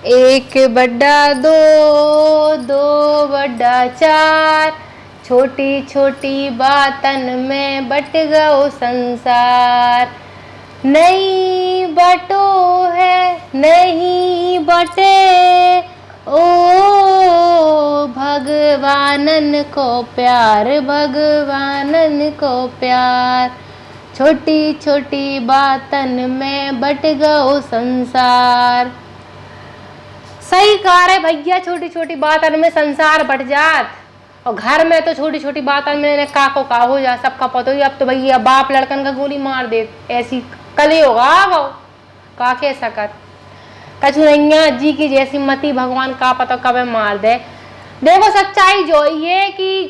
एक बड्डा दो, दो बड्डा चार, छोटी छोटी बातन में बट गयो संसार। नहीं बटो है नहीं बटे, ओ भगवानन को प्यार, भगवानन को प्यार। छोटी छोटी बातन में बट गयो संसार। सही कहा रे भैया, छोटी छोटी बातन में संसार बट जात। और घर में तो छोटी छोटी बातन में का को का हो जा, सबका पता ही। अब तो भैया बाप लड़कन का गोली मार दे, ऐसी कली होगा वो का के सकत कछु नैया जी की जैसी मती, भगवान का पता कब मार दे। देखो सच्चाई जो ये कि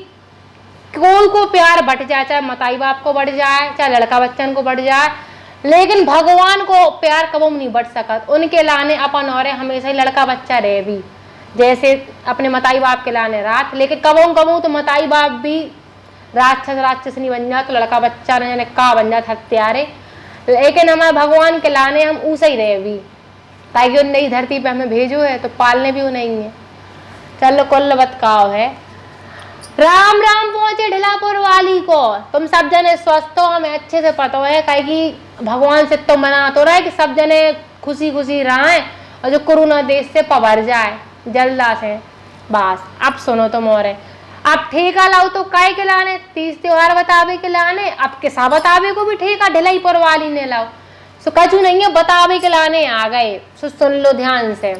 कोल को प्यार बट जाए, चाहे मताई बाप को बढ़ जाए, चाहे लड़का बच्चन को बढ़ जाए, लेकिन भगवान को प्यार कबो नहीं बढ़ सकत। उनके लाने अपन और हमेशा ही लड़का बच्चा रहे भी, जैसे अपने मताई बाप के लाने रात, लेकिन कबो कबो तो मताई बाप भी राक्षस राक्षस नहीं बन जाए, तो लड़का बच्चा न जाने का बन जात हत्यारे। लेकिन हमारे भगवान के लाने हम उसे ही रहे भी, ताकि उन नई धरती पे हमें भेजो है तो पालने भी नहीं है। चलो कुल बतकाओ है। राम राम पहुंचे ढिलापुर वाली को, तुम सब जने स्वस्थ हो, हमें अच्छे से पता है, कि भगवान से तो मना तो रहा है कि सब जने खुशी खुशी रहें और जो कोरोना देश से पवर जाए जल्दा से। बस अब सुनो तुम और अब ठेका लाओ तो काय के लाने, 30 त्योहार बतावे के लाने, अब किसा बतावे को भी ठेका ढिलाईपुर वाली ने लाओ। सो कछु नहीं है, बतावे के लाने आ गए। सो सुन लो ध्यान से।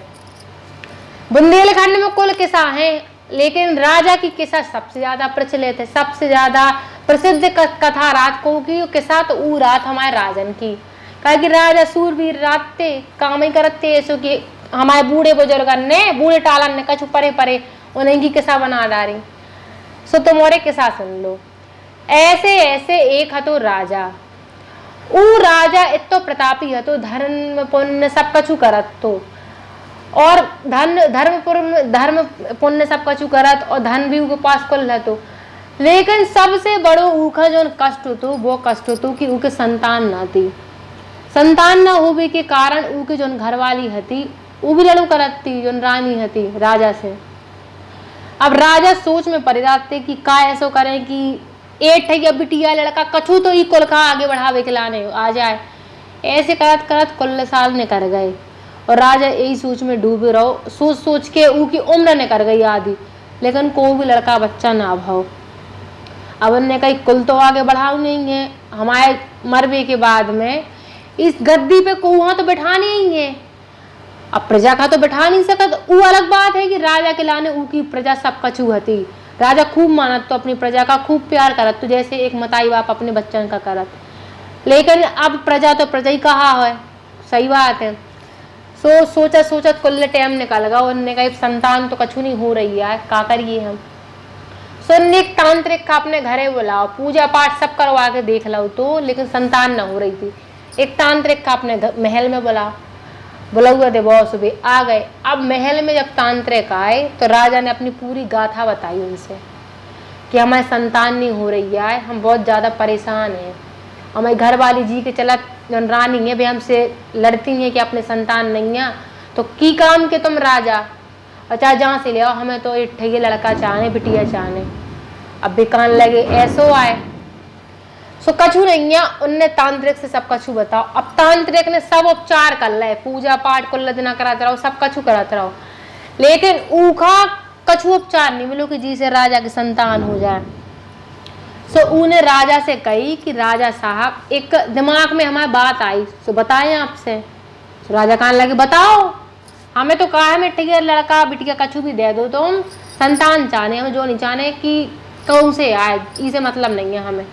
बुंदेलखंड में कुल किस्सा हैं, लेकिन राजा की किस्सा सबसे ज्यादा प्रचलित है, सबसे ज्यादा प्रसिद्ध कथा रात को की किस्सा तो ऊ रात हमारे राजन की। कहा कि राजा सूरवीर रात थे काम ही करते ऐसो कि हमारे बूढ़े बुजुर्गन ने, बूढ़े टालन ने कछु परे परे उन्हीं की किस्सा बना डाली। सो तुम्हारे किस्सा सुन लो। ऐसे ऐसे एक हतो राजा, ऊ राजा इतो प्रतापी हतो, धर्म पुण्य सब कछु करत तो, और धर्म पुण्य सब कछु करत, और धन भी उनके पास कुल हतो। लेकिन सबसे बड़ो ऊखा जो कष्ट होतो वो कष्ट होतो कि उनके संतान ना थी। संतान न होने के कारण उनके जो घरवाली हती वो भी लड़ो करत थी, जो रानी हती राजा से। अब राजा सोच में पड़ जाते कि का ऐसो करें कि एक ठैया बिटिया लड़का कछु तो ही कुल का आगे बढ़ावे के लाने आ जाए। ऐसे करत करत कुल साल निकल गए और राजा यही सोच में डूबे रहो, सोच सोच के उनकी उम्र निकल गई आधी, लेकिन कोई भी लड़का बच्चा ना भाव। अब उनने कही कुल तो आगे बढ़ाओ नहीं है, हमारे मरबे के बाद में इस गद्दी पे कोहा तो बैठा नहीं है, अब प्रजा का तो बैठा नहीं सकत। वो अलग बात है कि राजा के लाने उनकी प्रजा सब कछु हती, राजा खूब मानत तो अपनी प्रजा का खूब प्यार करत, तो जैसे एक मताई बाप अपने बच्चन का करत। लेकिन अब प्रजा तो प्रजा ही कहा है, सही बात है। सोचत सोचत कुल टाइम निकल गया, उनने कहा संतान तो कछु नहीं हो रही है, का करिए हम। सुनने एक तांत्रिक का अपने घरे बुलाओ, पूजा पाठ सब करवा के देख लो तो, लेकिन संतान न हो रही थी। एक तांत्रिक का अपने महल में बुलाओ दे, बहुत सुबह आ गए। अब महल में जब तांत्रिक आए तो राजा ने अपनी पूरी गाथा बताई उनसे कि हमारे संतान नहीं हो रही है, हम बहुत ज़्यादा परेशान हैं, हमारी घर वाली जी के चलत जो रानी है वे हमसे लड़ती हैं कि अपने संतान नहीं है, तो की काम के तुम राजा, और चाहे जहाँ से ले आओ, हमें तो एक ठगे लड़का चाहने, बिटिया चाहने। अब भी कान लगे ऐसो आए। सो कछु नहीं है, उनने तांत्रिक से सब कछु बताओ। अब तांत्रिक ने सब उपचार कर ले, पूजा पाठ कुल दिन कराते रहो, सब कछु कराते रहो, लेकिन ऊखा कछु उपचार नहीं मिलो कि जी से राजा की संतान हो जाए। सो उन्हें राजा से कही कि राजा साहब एक दिमाग में हमारी बात आई, सो बताएं आपसे। सो राजा कहने लगे बताओ, हमें तो कहा है मिट्टी लड़का बिटिया कछु भी दे दो, तुम संतान चाहने, हमें जो नहीं चाहने कि कौन से आए, इसे मतलब नहीं है हमें।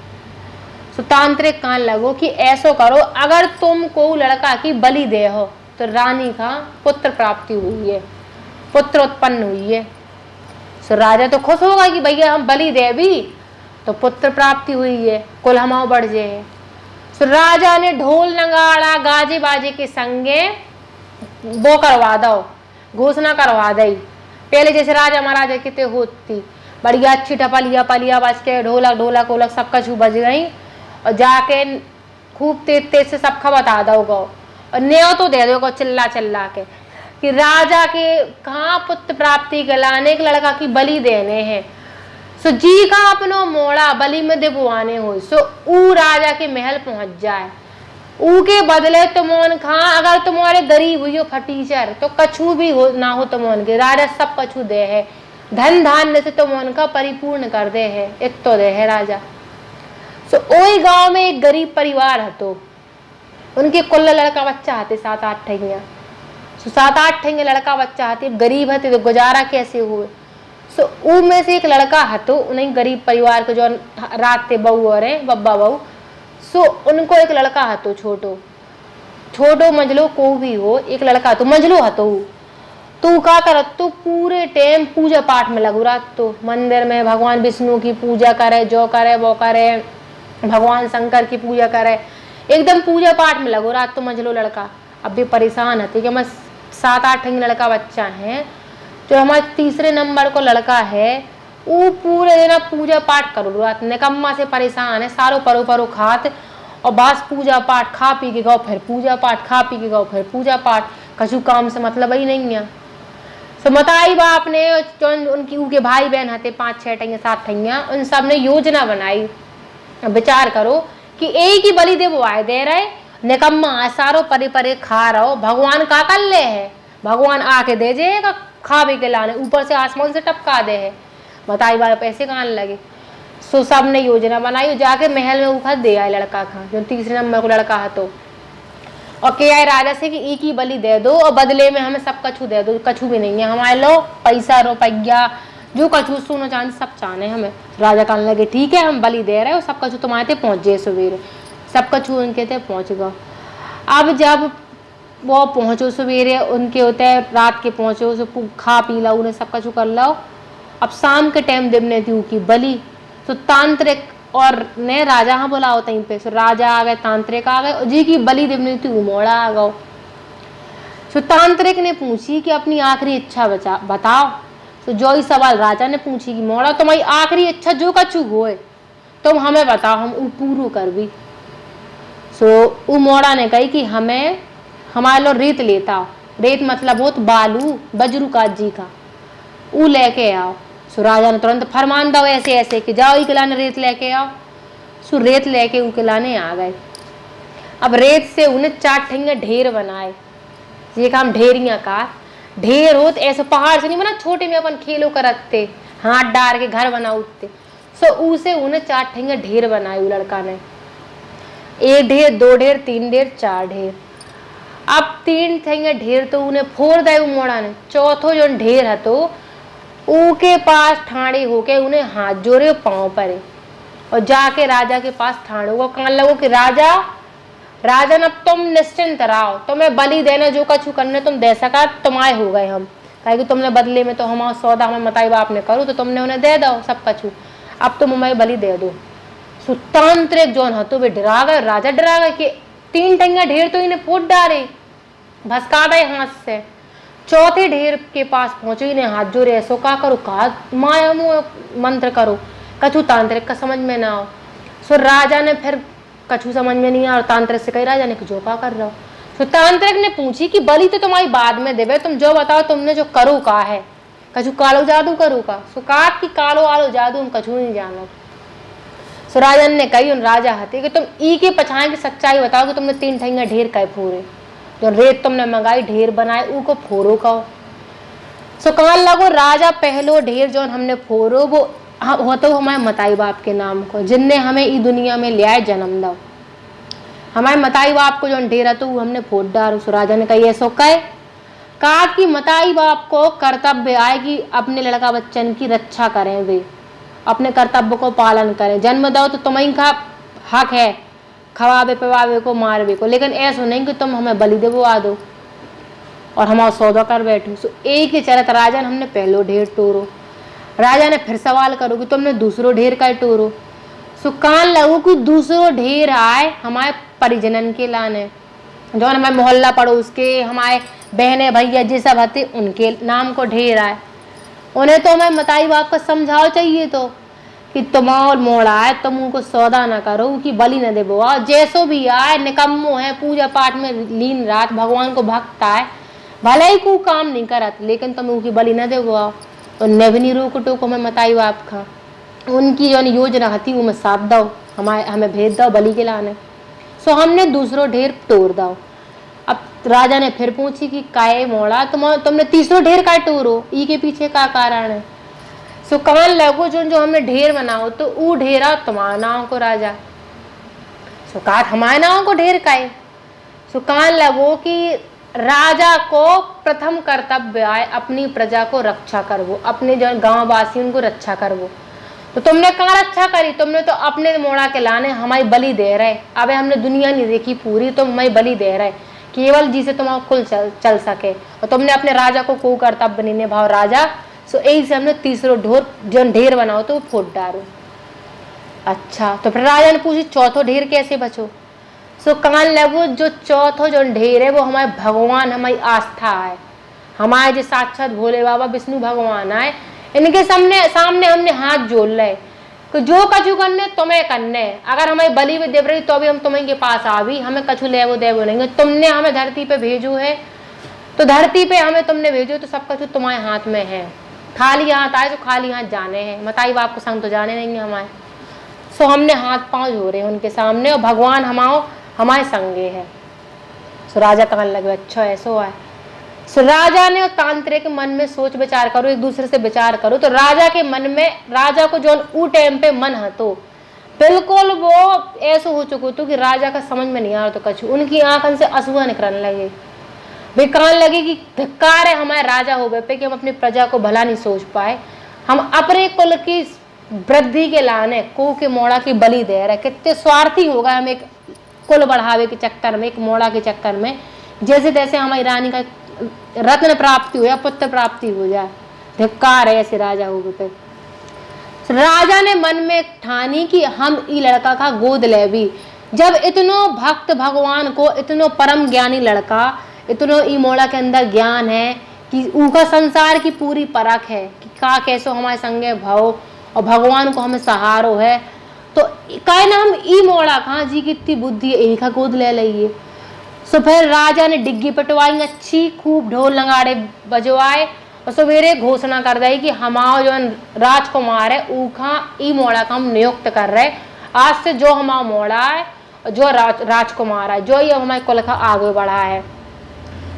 सो तांत्रिक कान लगो कि ऐसो करो, अगर तुम को लड़का की बलि दे हो तो रानी का पुत्र प्राप्ति हुई है, पुत्र उत्पन्न हुई है। सो राजा तो खुश होगा कि भैया हम बलि दे भी तो पुत्र प्राप्ति हुई है, कुल हमाओ बढ़ जाए। सो राजा ने ढोल नगाड़ा गाजे बाजे के संगे वो करवा दो, घोषणा करवा दी। पहले जैसे राजा महाराजा कितने होती, बढ़िया अच्छी टपलिया पलिया बज के ढोलक ढोलक ओलक सब कछु बज गई, और जाके खूब तेज तेज से सबका बता दो गो, और न्यो तो दे दो चिल्ला चिल्ला के कि राजा के कहाँ पुत्र प्राप्ति के लाने के लड़का की बलि देने हैं। सो जी का अपनो मोड़ा बलि में देवाने हो, सो ऊ राजा के महल पहुंच जाए। ऊ के बदले तुमोन खा अगर तुम्हारे गरीब हुई हो फटीचर तो कछु भी हो ना हो तुमोन के, राजा सब कछु दे है, धन धान्य से तुमोन का परिपूर्ण कर दे है, इतो दे है राजा। सो ओई गांव में एक गरीब परिवार हतो, उनके कुल लड़का बच्चा हते 7-8 ठेंगिया। सो 7-8 ठेंगे लड़का बच्चा हते, गरीब हते तो गुजारा कैसे हुए। सो ऊ में से एक लड़का हतो, उन्हें गरीब परिवार को जो रात ते बहू और बब्बा बहू, सो उनको एक लड़का हतो छोटो मंझलो को भी हो, एक लड़का तो मंझलो हतो। तू का करत तो पूरे टाइम पूजा पाठ में लगू रहा, तो मंदिर में भगवान विष्णु की पूजा करे, जो करे वो करे, भगवान शंकर की पूजा करे, एकदम पूजा पाठ में लगो रहा। तो मंझलो लड़का अब भी परेशान है कि मैं 7-8 लड़का बच्चा है, जो हमारे तीसरे नंबर को लड़का है वो पूरे दिन पूजा पाठ करो रहा, निकम्मा से परेशान है, सारो परो खात और बस पूजा पाठ, खा पी के गाओ फिर पूजा पाठ, खा पी के गाओ फिर पूजा पाठ, कछु काम से मतलब ही नहीं है। तो मताई बाप ने जो उनकी उनके भाई बहन हते 5-6 ठैया 7 ठैया, उन सब ने योजना बनाई। विचार करो कि एक ही बलि देव आए दे रहे, निकम्मा सारो परे खा रहो, भगवान का कर ले है, भगवान आके दे जाएगा खावे के लाने, ऊपर से आसमान से टपका दे है, बताई बार पैसे कहाँ लगे। सो सब ने योजना बनाई, जाके महल में उखड़ दे आए लड़का खा, जो तीसरे नंबर को लड़का है तो, और कह आए राजा से कि एक ही बलि दे दो और बदले में हमें सब कछु दे दो, कछु भी नहीं है हमारे लो, पैसा रुपया जो कछु सोना चांदी सब चाहने हमें। राजा कहने लगे ठीक है हम बलि दे रहे हो, सब कछु तुम्हारे थे पहुंच जाए सवेरे, सब कछु उनके थे पहुंच गए। अब जब वो पहुंचो सवेरे उनके होते है, रात के पहुंचो, सो खा पी लो, उन्हें सब कछु कर लो। अब शाम के टाइम देवने थी की बलि, तो तांत्रिक और ने राजा हाँ बोला होता पे, सो राजा आ गए, तांत्रिक आ गए, जी की बलि देवनी थी उमोड़ा आ गओ। सो तांत्रिक ने पूछी कि अपनी आखिरी इच्छा बताओ। तो जो ही सवाल राजा ने पूछी कि मोड़ा तुम्हारी आखिरी इच्छा जो कछु होए तुम हमें बताओ, हम पूरू कर भी। सो उ मोड़ा ने कही कि हमें हमारे लो रेत लेता हो, रेत मतलब हो तो बालू बजरू काजी का, ऊ लेके आओ। सो राजा ने तुरंत फरमान दो ऐसे ऐसे कि जाओ ही लाने रेत लेके आओ। सो रेत लेके उनके लाने आ गए। अब रेत से उन्हें 4 ठेंगे ढेर बनाए, ये काम ढेरिया का ढेर हो तो ऐसे पहाड़ से नहीं बना, छोटे में अपन खेलो करते हाथ डाल के घर बना उठते। सो उसे उन्हें 4 ठेंगे ढेर बनाए उ लड़का ने, 1 ढेर 2 ढेर 3 ढेर 4 ढेर। अब 3 ठेंगे ढेर तो उन्हें फोड़ दे मोड़ा ने, चौथो जो ढेर है तो ऊके पास ठाणे होके उन्हें हाथ जोड़े पांव परे और जाके राजा के पास ठाणे को कहने लगो कि राजा राजन अब तुम निश्चिंत रहो, तुम्हें बलि देने जो कछु करने तुम दे सका, तुम्हारे हो गए हम, कहे कि तुमने बदले में तो हमारा सौदा हमें मताई बाप ने करो तो तुमने उन्हें दे दो सब कछु, अब तुम हमें बलि दे दो। सुतांत्रिक जो है तो वे डरा गए, राजा डरा गए कि 3 ठेंगा ढेर तो इन्हें फूट डाले, भसका दे हाथ से। चौथे ढेर के पास पहुंचे, इन्हें हाथ जोड़े, ऐसो का करो, का माया मंत्र करो, कछु तांत्रिक का समझ में ना आओ। सो राजा ने फिर कछु समझ में नहीं आया और तांत्रिक से कही राजा ने कि जो का कर रहा हो। तो तांत्रिक ने पूछी कि बलि तो तुम्हारी बाद में देवे, तुम जो बताओ तुमने जो करो का है, कछु कालो जादू करो का। सो काट की कालो आलो जादू हम कछु नहीं जानो। सो राजन ने कही उन राजा हते कि तुम ई के पछाए की सच्चाई बताओ कि तुमने 3 ठेंगा ढेर कै फोरे, जो रेत तुमने मंगाई ढेर बनाए ऊ को फोरो कहो। सो कहने लगो राजा पहलो ढेर जो हमने फोरो वो हो तो हमारे मताई बाप के नाम को, जिनने हमें ई दुनिया में ले आए जन्म दो, हमारे मताई बाप को जो ढेर है तो वो हमने फोड़ डालो। सो राजा ने कही ऐसो कहा कि मताई बाप को कर्तव्य आए कि अपने लड़का बच्चन की रक्षा करें, वे अपने कर्तव्य को पालन करें, जन्म दो तो तुम्हें का हक है खवावे पिवावे को मारवे को, लेकिन ऐसा नहीं कि तुम हमें बलि देवा दो और हमारा सौदा कर बैठो। सो एक ही चरत राजा ने हमने पहलो ढेर टोरो, राजा ने फिर सवाल करो कि तुमने दूसरो ढेर का टोरो। सो कान लगो कि दूसरो ढेर आए हमारे परिजनन के लाने, जो हमारे मोहल्ला पड़ोस के हमारे बहने भैया जी सब हते उनके नाम को ढेर आए। उन्हें तो हमें मताई बाप का समझाओ चाहिए तो कि तुम्हार मोड़ा है तुम उनको सौदा ना करो कि बलि न दे बोआ, जैसो भी आए निकम्मो है पूजा पाठ में लीन रात भगवान को भक्त आए, भले ही को काम नहीं करत, लेकिन तुम उनकी बलि न देगो। उनने भी नहीं रोक टोको में मताई बाप खा, उनकी जो योजना हती वो में साथ दो, हमें भेज दो बलि के लाने। सो हमने दूसरो ढेर तोड़ दो। अब राजा ने फिर पूछी कि काय मोड़ा तुमने तीसरो ढेर का टोरो, ई के पीछे का कारण है। सो कहन लगो जो हमने ढेर बनाओ तो ऊ ढेरा तुम्हारा नाम को राजा। सो कहा हमारे नाम को ढेर का है। सो कहन लगो कि राजा को प्रथम कर्तव्य है अपनी प्रजा को रक्षा करवो, अपने जो गांव वासी उनको रक्षा करवो। तो तुमने कहाँ रक्षा करी, तुमने तो अपने मोड़ा के लाने हमारी बलि दे रहे। अब हमने दुनिया नहीं देखी पूरी, तो हमारी बलि दे रहे केवल जिसे तुम्हारा कुल चल सके, और तुमने अपने राजा को कोई कर्तव्य नहीं निभाओ राजा। सो यही से हमने तीसरो ढेर बनाओ तो फूट डालो। अच्छा, तो फिर राजा ने पूछी चौथो ढेर कैसे बचो। सो कहने लगो जो चौथो जो ढेर है वो हमारे भगवान, हमारी आस्था है, हमारे जो साक्षात भोले बाबा विष्णु भगवान आए, इनके सामने हमने हाथ जोड़ ले कि जो कछु करने तुम्हें करने। अगर हमें बलि भी देव रही तो भी हम तुम्हें के पास आ भी, हमें कछु लेवो देवो नहीं। तुमने हमें धरती पे भेजो है तो धरती पे हमें तुमने भेजो तो सब कछु तुम्हारे हाथ में है। खाली हाथ आए तो खाली हाथ जाने हैं, मताई बाप को संग तो जाने नहीं है हमारे। सो हमने हाथ पांव जोड़े उनके सामने, और भगवान हमारे संगे है। सो राजा कहने लगे अच्छा ऐसो है। सो राजा ने और तांत्रिक मन में सोच विचार करो, एक दूसरे से विचार करो। तो राजा के मन में, राजा को जो ऊ टाइम पे मन हतो बिल्कुल वो ऐसा हो चुको तो कि राजा का समझ में नहीं आ रहा तो कछु, उनकी आंखन से आंसुआ निकलने लगे। वे कहने लगे कि धिक्कार है हमारे राजा हो गए पे कि हम अपनी प्रजा को भला नहीं सोच पाए, हम अपने कुल की वृद्धि के लाने को के मोड़ा की बलि दे रहे। कितने स्वार्थी होगा हम एक कुल बढ़ावे के चक्कर में, एक मोड़ा के चक्कर में, जैसे तैसे हमारी रानी का रत्न प्राप्ति हो या पुत्र प्राप्ति हो जाए। धिक्कार है ऐसे राजा हो गए। राजा ने मन में ठानी कि हम ई लड़का का गोद ले भी। जब इतनो भक्त भगवान को, इतनो परम ज्ञानी लड़का, इतनो ई मोड़ा के अंदर ज्ञान है कि उनका संसार की पूरी परख है कि का कैसो हमारे संगे भाव और भगवान को हमें सहारो है, तो कहे ना हम ई मोड़ा कहाँ जी की इतनी बुद्धि है, एक गोद ले लिये। सो फिर राजा ने डिग्गी पटवाई अच्छी, खूब ढोल नगाड़े बजवाए, और सवेरे घोषणा कर दी कि हमारा जो राजकुमार है ऊखा ई मोड़ा का हम नियुक्त कर रहे। आज से जो हमारा मोड़ा है, जो राजकुमार है, जो ये हमारे कुल का आगे बढ़ा है।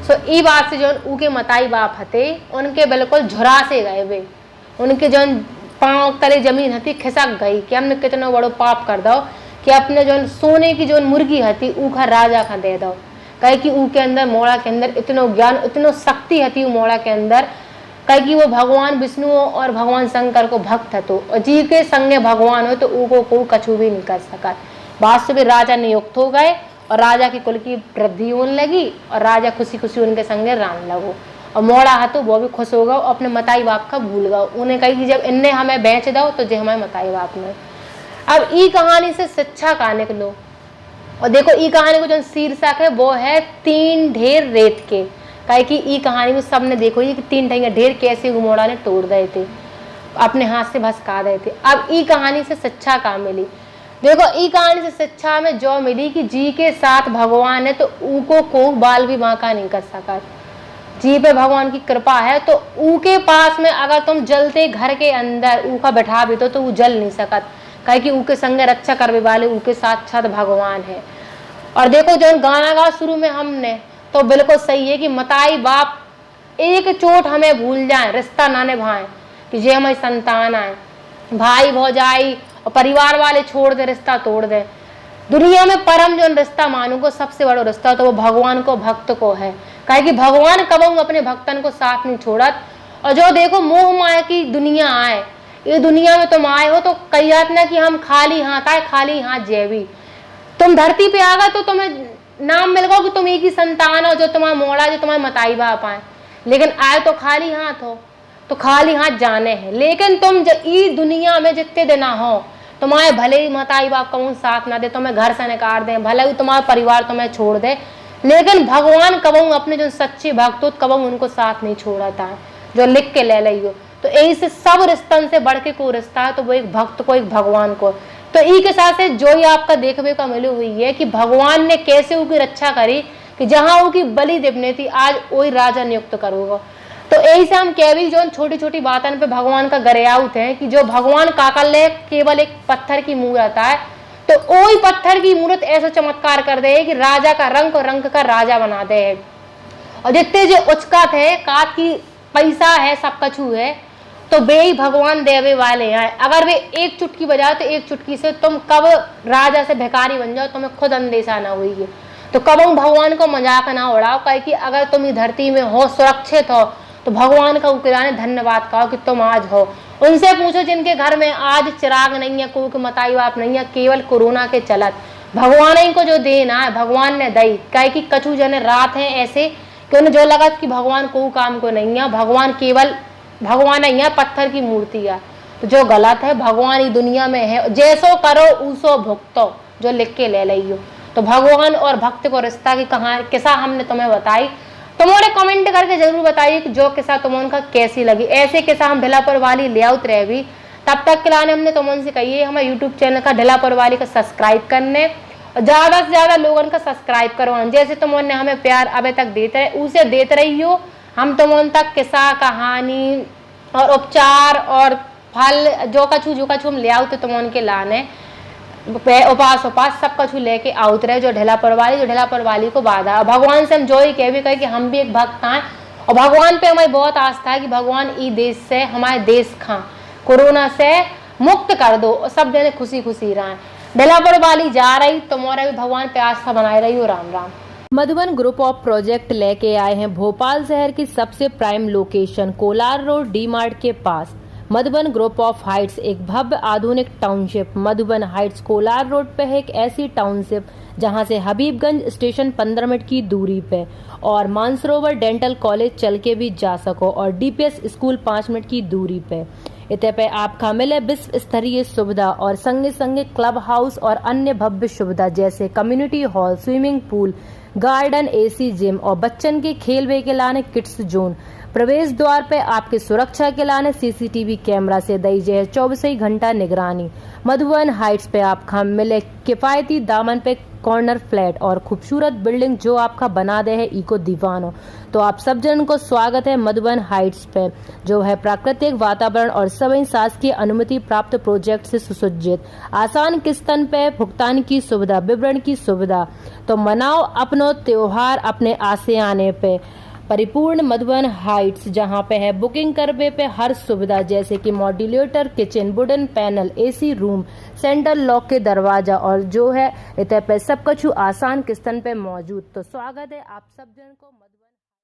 सो ई बात से जो उनके मताई बाप हते उनके बिल्कुल झुरा से गए वे, उनके जो पाँव तले जमीन हती खिसक गई कि हमने कितना बड़ो पाप कर दो कि अपने जो सोने की जो मुर्गी हती ऊखा राजा का दे दो। कहे कि ऊ के अंदर, मोड़ा के अंदर इतनो ज्ञान, इतनो शक्ति हती मोड़ा के अंदर, कहे कि वो भगवान विष्णु और भगवान शंकर को भक्त हतो, और जी के संगे भगवान हो तो ऊ को कछु भी नहीं कर सका। वास्तव में राजा नियुक्त हो गए और राजा की कुल की वृद्धि होने लगी, और राजा खुशी खुशी उनके संगे रान लगो। और मोड़ा हतो वो भी खुश हो गया, अपने मताई बाप का भूल गया। उन्हें कही कि जब इनने हमें बेच दो तो जे हमारे मताई बाप ने। अब ई कहानी से शिक्षा का निकलो, और देखो ई कहानी को जो शीर्षक है वो है 3 ढेर रेत के। कहे कि ई कहानी में सबने देखो ये 3 ढेर कैसे मोड़ा ने तोड़ गए थे, अपने हाथ से भसका गए थे। अब ई कहानी से शिक्षा का मिली, देखो ई कहानी से शिक्षा में जो मिली कि जी के साथ भगवान है तो ऊ को बाल भी बांका नहीं कर सका। जी पे भगवान की कृपा है तो ऊ के पास में अगर तुम जलते घर के अंदर ऊ का बैठा भी तो ऊ जल नहीं सकत, कहे कि ऊ के संगे रक्षा करने वाले ऊ के साक्षात भगवान है। और देखो जो गाना गा शुरू में हमने तो बिल्कुल सही है कि मताई बाप एक चोट हमें भूल जाए, रिश्ता ना निभाएं कि जे हमारी संतान आए, भाई भौजाई और परिवार वाले छोड़ दे, रिश्ता तोड़ दे। दुनिया में परम जो रिश्ता मानू को सबसे बड़ा रिश्ता तो वो भगवान को भक्त को है, कहे कि भगवान कबहू अपने भक्तन को साथ नहीं छोड़त। और जो देखो मोह माया की दुनिया आए, ये दुनिया में तुम आए हो तो कही जात ना कि हम खाली हाथ आए खाली हाथ जेबी। तुम धरती पे आ गए तो तुम्हें नाम मिल गया कि तुम एक ही संतान हो, जो तुम्हारा मोड़ा, जो तुम्हारे मताई बाप आए, लेकिन आए तो खाली हाथ हो, तो खाली हाथ जाने हैं। लेकिन तुम ई दुनिया में जितने दिन हो, तुम्हारे भले ही मताई बाप का साथ ना दे, तुम्हें घर से निकाल दे, भले ही तुम्हारा परिवार तुम्हें छोड़ दे, लेकिन भगवान कबहू अपने जो सच्चे भक्त हो कबहू उनको साथ नहीं छोड़ता है, जो लिख के ले ली हो। तो यही से सब रिश्तन से बढ़ के कोई रिश्ता है तो वो एक भक्त को, एक भगवान को। तो ई के साथ से जो ही आपका देखने का मिली हुई है कि भगवान ने कैसे उनकी रक्षा करी कि जहां वो की बलि देवने थी आज वही राजा नियुक्त करोगे। तो यही से हम कह भी जो छोटी छोटी बातन पे भगवान का गरियाउत है कि जो भगवान काकल्य केवल एक पत्थर की मूर्त है, तो वही पत्थर की मूर्त ऐसा चमत्कार कर दे कि राजा का रंग और रंग का राजा बना दे। और जितने जो उचकत है कात की पैसा है सब कछु है, तो वे ही भगवान देवे वाले हैं। अगर वे एक चुटकी बजाओ तो एक चुटकी से तुम कब राजा से भिखारी बन जाओ तुम्हें खुद अंदेशा ना हुई। तो कब हम भगवान को मजाक ना उड़ाओ, कहे कि अगर तुम इस धरती में हो सुरक्षित हो तो भगवान का उकराने धन्यवाद कहो कि तुम आज हो। उनसे पूछो जिनके घर में आज चिराग नहीं है, कोई मताई बाप नहीं है, केवल कोरोना के चलत भगवान ही को जो देना है भगवान ने दई। कहे कि कछु जने रात है ऐसे कि उन्हें जो लगा कि भगवान को काम को नहीं है, भगवान केवल भगवान नहीं है पत्थर की मूर्ति है। तो जो गलत है भगवान ही दुनिया में है, जैसो करो उसो भुगतो, जो लिख के ले लियो। तो भगवान और भक्त को रिश्ता की कहानी किस्सा हमने तुम्हें बताई, तुम्हारे कमेंट करके जरूर बताइए कि जो किस्सा तुम्हें का कैसी लगी। ऐसे किस्सा हम ढिलापुर वाली ले आउत रहे भी। तब तक के लाने हमने तुमसे कहिए हमारे यूट्यूब चैनल का ढिलापुर वाली का सब्सक्राइब करने और ज्यादा से ज्यादा लोगों का सब्सक्राइब करो। जैसे तुमने हमें प्यार अभी तक देते रहे उसे देते रही हो। हम तुम तक किस्सा कहानी और उपचार और फल जो कछु हम ले आउते तुम उनके लाने उपास सब कछु लेके आउत रहे। जो ढिलापुर वाली को बाधा भगवान से हम जो ही कहे कि हम भी एक भक्त हैं और भगवान पे हमारी बहुत आस्था है कि भगवान ई देश से हमारे देश खा कोरोना से मुक्त कर दो और सब जने खुशी खुशी रहें। ढिलापुर वाली जा रही, तुम्हारा भी भगवान पे आस्था बनाए रही हो। Ram Ram. Madhuban group of project लेके आए हैं भोपाल शहर की सबसे prime location Kolar road D mart के पास। मधुबन ग्रुप ऑफ हाइट्स एक भव्य आधुनिक township. Madhuban Heights Kolar road पे है एक ऐसी टाउनशिप जहां से हबीबगंज स्टेशन 15 मिनट की दूरी पे और मानसरोवर डेंटल कॉलेज चल के भी जा सको और डीपीएस स्कूल 5 मिनट की दूरी पे। इते पे आपका मिले विश्व स्तरीय सुविधा और संगे संगे क्लब हाउस और अन्य भव्य सुविधा जैसे community hall, swimming pool, garden, AC gym और बच्चन के खेल वे के लाने किड्स जोन। प्रवेश द्वार पे आपके सुरक्षा के लाने सीसीटीवी कैमरा से दई है 24 घंटा निगरानी। मधुबन हाइट्स पे आपका मिले किफायती दामन पे कॉर्नर फ्लैट और खूबसूरत बिल्डिंग जो आपका बना दे है इको दीवानो। तो आप सब जन को स्वागत है मधुबन हाइट्स पे जो है प्राकृतिक वातावरण और सभी शासकीय अनुमति प्राप्त प्रोजेक्ट से सुसज्जित। आसान किस्तन पे भुगतान की सुविधा, विवरण की सुविधा। तो मनाओ अपनो त्योहार अपने आसे आने पे। परिपूर्ण मधुबन हाइट्स जहां पे है बुकिंग करवे पे हर सुविधा जैसे कि modulator kitchen, wooden panel, AC room, central lock के दरवाजा और जो है इतने पे सब कुछ आसान किस्तन पे मौजूद। तो स्वागत है आप सब जन को मधुबन।